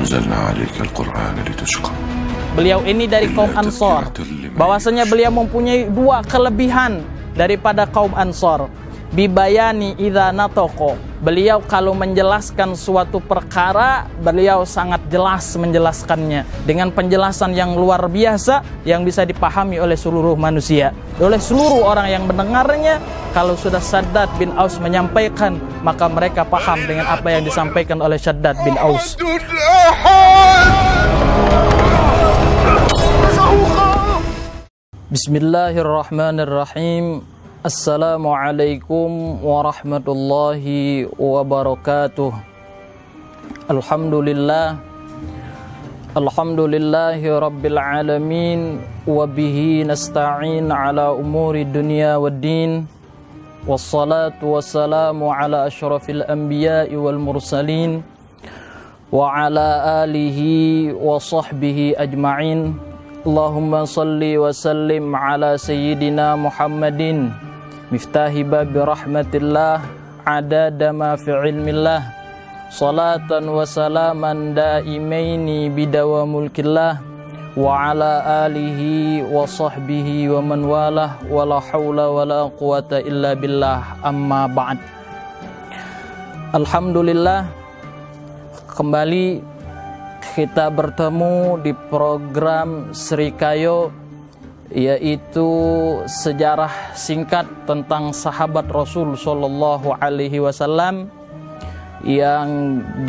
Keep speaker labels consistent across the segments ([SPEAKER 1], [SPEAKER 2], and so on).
[SPEAKER 1] أنزلنا عليك القرآن لتشقى.
[SPEAKER 2] Beliau ini dari kaum Ansor. Bahwasanya beliau mempunyai dua kelebihan daripada kaum Ansor. Bibayani idza natoko. Beliau kalau menjelaskan suatu perkara, beliau sangat jelas menjelaskannya dengan penjelasan yang luar biasa yang bisa dipahami oleh seluruh manusia, oleh seluruh orang yang mendengarnya. Kalau sudah Shaddad bin Aus menyampaikan, maka mereka paham dengan apa yang disampaikan oleh Shaddad bin Aus. Bismillahirrahmanirrahim. Assalamualaikum warahmatullahi wabarakatuh. Alhamdulillahi rabbil alamin. Wabihi nasta'in ala umuri dunya waddin. Wassalatu wassalamu ala ashrafil anbiya'i wal mursalin. Wa ala alihi wa sahbihi ajma'in. Allahumma salli wa sallim ala sayyidina Muhammadin miftahi babi rahmatillah adada ma fi ilmillah salatan wa salaman daimaini bidawa mulkillah wa ala alihi wa sahbihi wa man walah wa la hawla wa la quwata illa billah amma ba'd. Alhamdulillah, kembali kita bertemu di program Sri Kayo, yaitu sejarah singkat tentang sahabat Rasul Shallallahu Alaihi Wasallam yang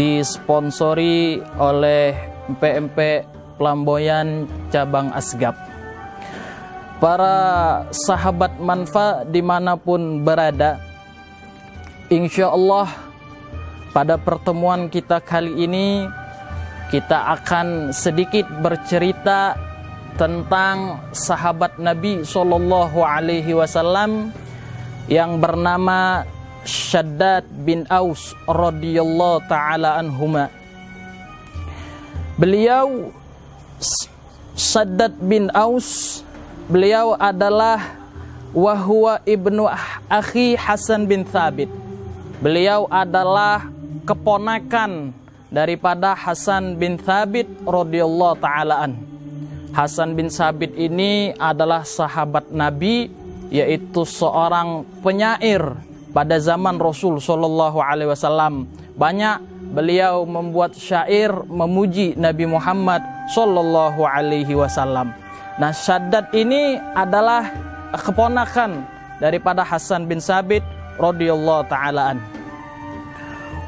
[SPEAKER 2] disponsori oleh PMP Pelamboyan Cabang Asgab. Para sahabat manfa dimanapun berada, insya Allah pada pertemuan kita kali ini kita akan sedikit bercerita tentang sahabat Nabi Shallallahu Alaihi Wasallam yang bernama Shaddad bin Aus radhiyallahu taala anhuma. Beliau Shaddad bin Aus, beliau adalah wahwa ibnu akhi Hasan bin Thabit. Beliau adalah keponakan daripada Hasan bin Thabit radhiyallahu taala an. Hasan bin Thabit ini adalah sahabat Nabi, yaitu seorang penyair pada zaman Rasul sallallahu alaihi wasallam. Banyak beliau membuat syair memuji Nabi Muhammad sallallahu alaihi wasallam. Nah, Shaddad ini adalah keponakan daripada Hasan bin Thabit radhiyallahu taala an.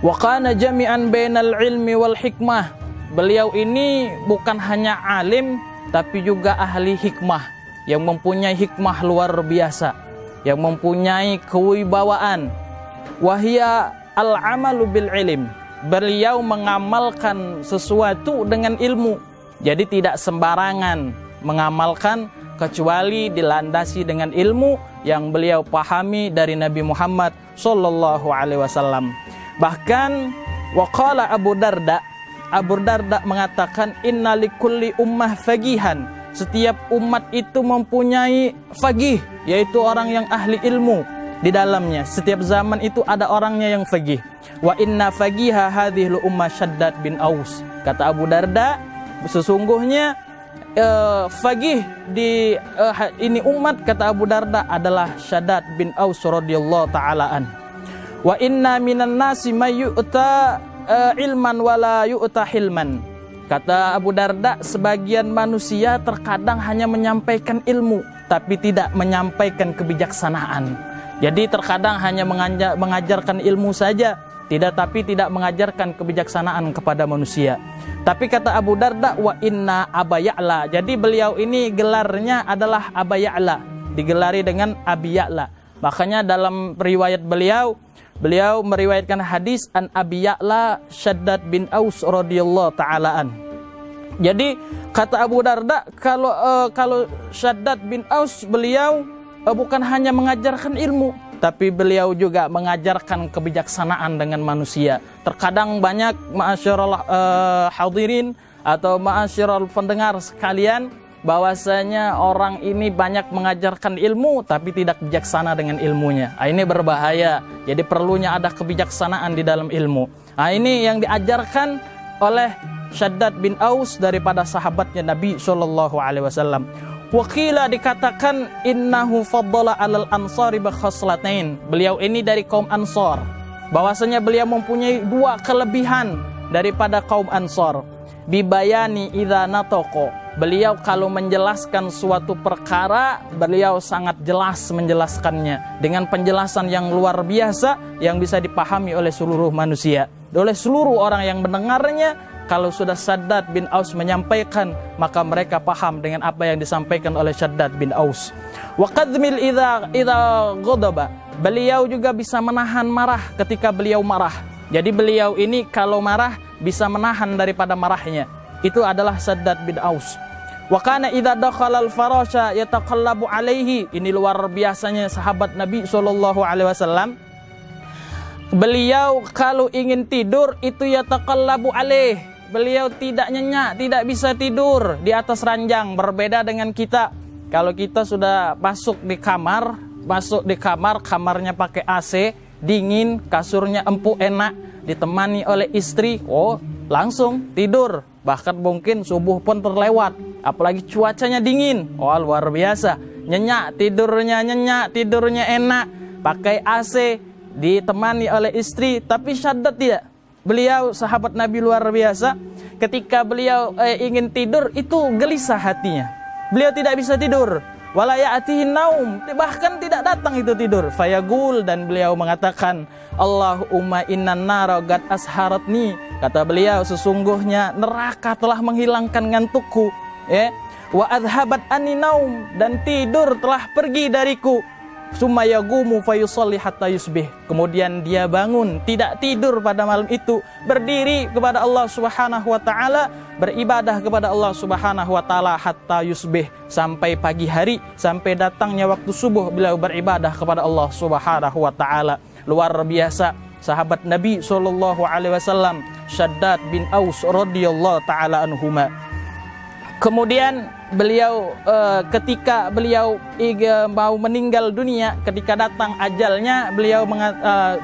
[SPEAKER 2] Wa kana jami'an bainal ilmi wal hikmah. Beliau ini bukan hanya alim tapi juga ahli hikmah, yang mempunyai hikmah luar biasa, yang mempunyai kewibawaan. Wahia al-amalu bil ilm. Beliau mengamalkan sesuatu dengan ilmu. Jadi tidak sembarangan mengamalkan kecuali dilandasi dengan ilmu yang beliau pahami dari Nabi Muhammad sallallahu alaihi wasallam. Bahkan waqala Abu Darda mengatakan inna likulli ummah fagihan. Setiap umat itu mempunyai fagih, yaitu orang yang ahli ilmu di dalamnya. Setiap zaman itu ada orangnya yang fagih. Wa inna fagiha hadhil ummah Shaddad bin Aus. Kata Abu Darda, sesungguhnya fagih di ini umat, kata Abu Darda, adalah Shaddad bin Aus radhiyallahu taala an. Wa inna minan nasi may yu'ta ilman wala yu'ta hilman. Kata Abu Darda, sebagian manusia terkadang hanya menyampaikan ilmu tapi tidak menyampaikan kebijaksanaan. Jadi terkadang hanya mengajarkan ilmu saja, tapi tidak mengajarkan kebijaksanaan kepada manusia. Tapi kata Abu Darda, wa inna Aba Ya'la. Jadi beliau ini gelarnya adalah Aba Ya'la, digelari dengan Abi Ya'la. Makanya dalam riwayat beliau meriwayatkan hadis an Abi Ya'la Shaddad bin Aus radhiyallahu taala an. Jadi kata Abu Darda, kalau Shaddad bin Aus, beliau bukan hanya mengajarkan ilmu, tapi beliau juga mengajarkan kebijaksanaan dengan manusia. Terkadang banyak ma'asyiral hadirin atau ma'asyiral pendengar sekalian, bahwasanya orang ini banyak mengajarkan ilmu tapi tidak bijaksana dengan ilmunya. Ini berbahaya. Jadi perlunya ada kebijaksanaan di dalam ilmu. Ini yang diajarkan oleh Shaddad bin Aus daripada sahabatnya Nabi SAW. Wakila dikatakan innahu faddala alal ansari bi khaslatain. Beliau ini dari kaum Ansor. Bahwasanya beliau mempunyai dua kelebihan daripada kaum Ansor. Bibayani idza nataqo. Beliau kalau menjelaskan suatu perkara, beliau sangat jelas menjelaskannya dengan penjelasan yang luar biasa yang bisa dipahami oleh seluruh manusia, oleh seluruh orang yang mendengarnya. Kalau sudah Shaddad bin Aus menyampaikan, maka mereka paham dengan apa yang disampaikan oleh Shaddad bin Aus. Wa qadmil idza ghadaba. Beliau juga bisa menahan marah ketika beliau marah. Jadi beliau ini kalau marah bisa menahan daripada marahnya. Itu adalah Shaddad bin Aus. Wa kana idza dakhala al-farasha yataqallabu alaihi. Ini luar biasanya sahabat Nabi SAW. Beliau kalau ingin tidur itu yataqallabu alaih. Beliau tidak nyenyak, tidak bisa tidur di atas ranjang. Berbeda dengan kita. Kalau kita sudah masuk di kamar, kamarnya pakai AC, dingin, kasurnya empuk enak, ditemani oleh istri, langsung tidur. Bahkan mungkin subuh pun terlewat. Apalagi cuacanya dingin, luar biasa. Nyenyak, tidurnya enak, pakai AC, ditemani oleh istri. Tapi Shaddad tidak. Beliau sahabat Nabi luar biasa. Ketika beliau ingin tidur itu gelisah hatinya. Beliau tidak bisa tidur. Wala ya'tihin naum, bahkan tidak datang itu tidur. Fayaqul, dan beliau mengatakan, Allahumma innan nara qad asharatni. Kata beliau, sesungguhnya neraka telah menghilangkan ngantukku. Wa adhabat anni naum, dan tidur telah pergi dariku. Summa yagumu fayusalli hatta yusbih. Kemudian dia bangun, tidak tidur pada malam itu, berdiri kepada Allah Subhanahu wa taala, beribadah kepada Allah Subhanahu wa taala hatta yusbih, sampai pagi hari, sampai datangnya waktu subuh beliau beribadah kepada Allah Subhanahu wa taala. Luar biasa sahabat Nabi SAW, Shaddad bin Aus radhiyallahu taala anhuma. Kemudian beliau ketika beliau mau meninggal dunia, ketika datang ajalnya, beliau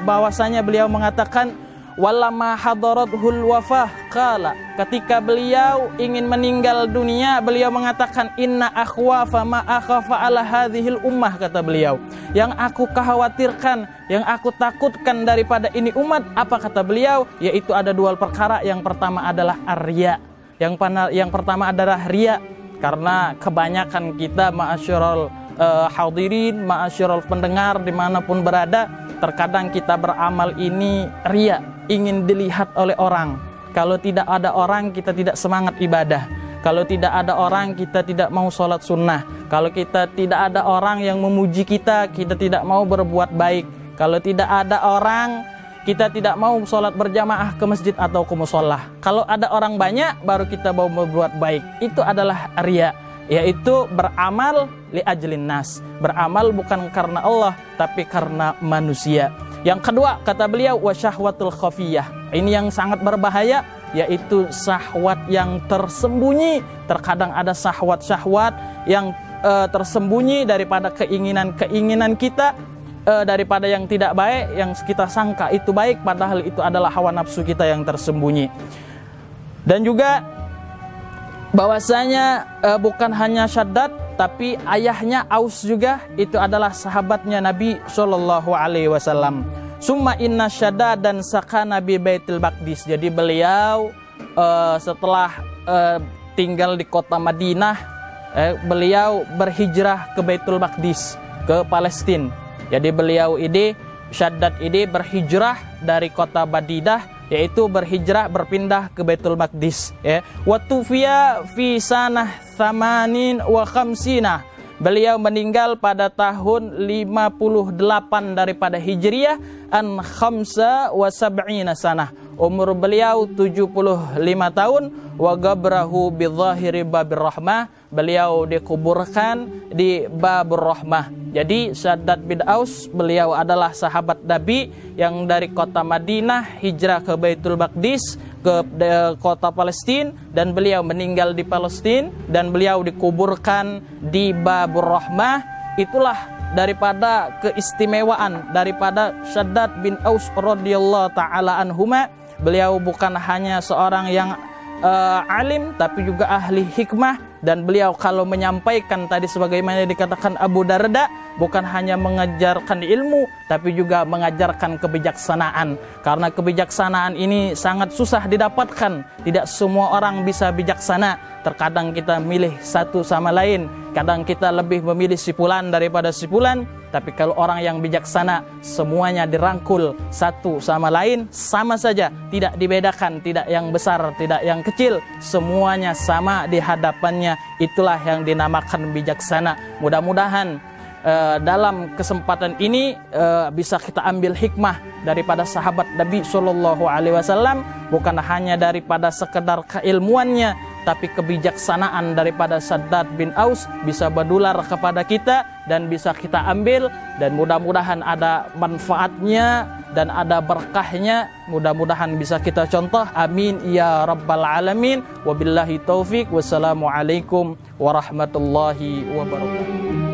[SPEAKER 2] bahwasanya beliau mengatakan walama hadarathul wafah qala, ketika beliau ingin meninggal dunia, beliau mengatakan inna akhwafa ma akhafa ala hadhil ummah. Kata beliau, yang aku khawatirkan, yang aku takutkan daripada ini umat, apa kata beliau? Yaitu ada dua perkara. Yang pertama adalah arya. Yang pertama adalah riya. Karena kebanyakan kita ma'asyiral hadirin, ma'asyiral pendengar dimanapun berada, terkadang kita beramal ini riya, ingin dilihat oleh orang. Kalau tidak ada orang, kita tidak semangat ibadah. Kalau tidak ada orang, kita tidak mau sholat sunnah. Kalau kita tidak ada orang yang memuji kita, kita tidak mau berbuat baik. Kalau tidak ada orang, kita tidak mau sholat berjamaah ke masjid atau ke musolah. Kalau ada orang banyak, baru kita mau berbuat baik. Itu adalah riya, yaitu beramal li ajlin nas. Beramal bukan karena Allah, tapi karena manusia. Yang kedua, kata beliau, wa syahwatul khafiyah. Ini yang sangat berbahaya, yaitu syahwat yang tersembunyi. Terkadang ada syahwat-syahwat yang tersembunyi daripada keinginan-keinginan kita, daripada yang tidak baik, yang kita sangka itu baik, padahal itu adalah hawa nafsu kita yang tersembunyi. Dan juga bahwasanya bukan hanya Shaddad, tapi ayahnya Aus juga itu adalah sahabatnya Nabi SAW. Summa inna Shaddad dan sakana bi Baitul Maqdis. Jadi beliau setelah tinggal di kota Madinah, beliau berhijrah ke Baitul Maqdis, ke Palestina. Jadi beliau ini, Shaddad ini berhijrah dari kota Madinah, yaitu berhijrah berpindah ke Baitul Maqdis. Wa tufiya fi sanah 58. Beliau meninggal pada tahun 58 daripada Hijriah, an 75 sanah. Umur beliau 75 tahun. Wa gabrahu bi dhahiri babir rahmah. Beliau dikuburkan di Babur Rahmah. Jadi Shaddad bin Aus, beliau adalah sahabat Nabi yang dari kota Madinah hijrah ke Baitul Maqdis, ke kota Palestina, dan beliau meninggal di Palestina, dan beliau dikuburkan di Babur Rahmah. Itulah daripada keistimewaan daripada Shaddad bin Aus radhiyallahu taala anhuma. Beliau bukan hanya seorang yang alim tapi juga ahli hikmah, dan beliau kalau menyampaikan tadi sebagaimana dikatakan Abu Darda, bukan hanya mengajarkan ilmu tapi juga mengajarkan kebijaksanaan, karena kebijaksanaan ini sangat susah didapatkan. Tidak semua orang bisa bijaksana. Terkadang kita milih satu sama lain, kadang kita lebih memilih si fulan daripada si fulan. Tapi kalau orang yang bijaksana, semuanya dirangkul satu sama lain, sama saja, tidak dibedakan, tidak yang besar, tidak yang kecil, semuanya sama di hadapannya. Itulah yang dinamakan bijaksana. Mudah-mudahan dalam kesempatan ini bisa kita ambil hikmah daripada sahabat Nabi Shallallahu Alaihi Wasallam, bukan hanya daripada sekedar keilmuannya, tapi kebijaksanaan daripada Shaddad bin Aus bisa berdular kepada kita dan bisa kita ambil, dan mudah-mudahan ada manfaatnya dan ada berkahnya. Mudah-mudahan bisa kita contoh. Amin ya rabbal alamin. Wabillahi taufik. Wassalamualaikum warahmatullahi wabarakatuh.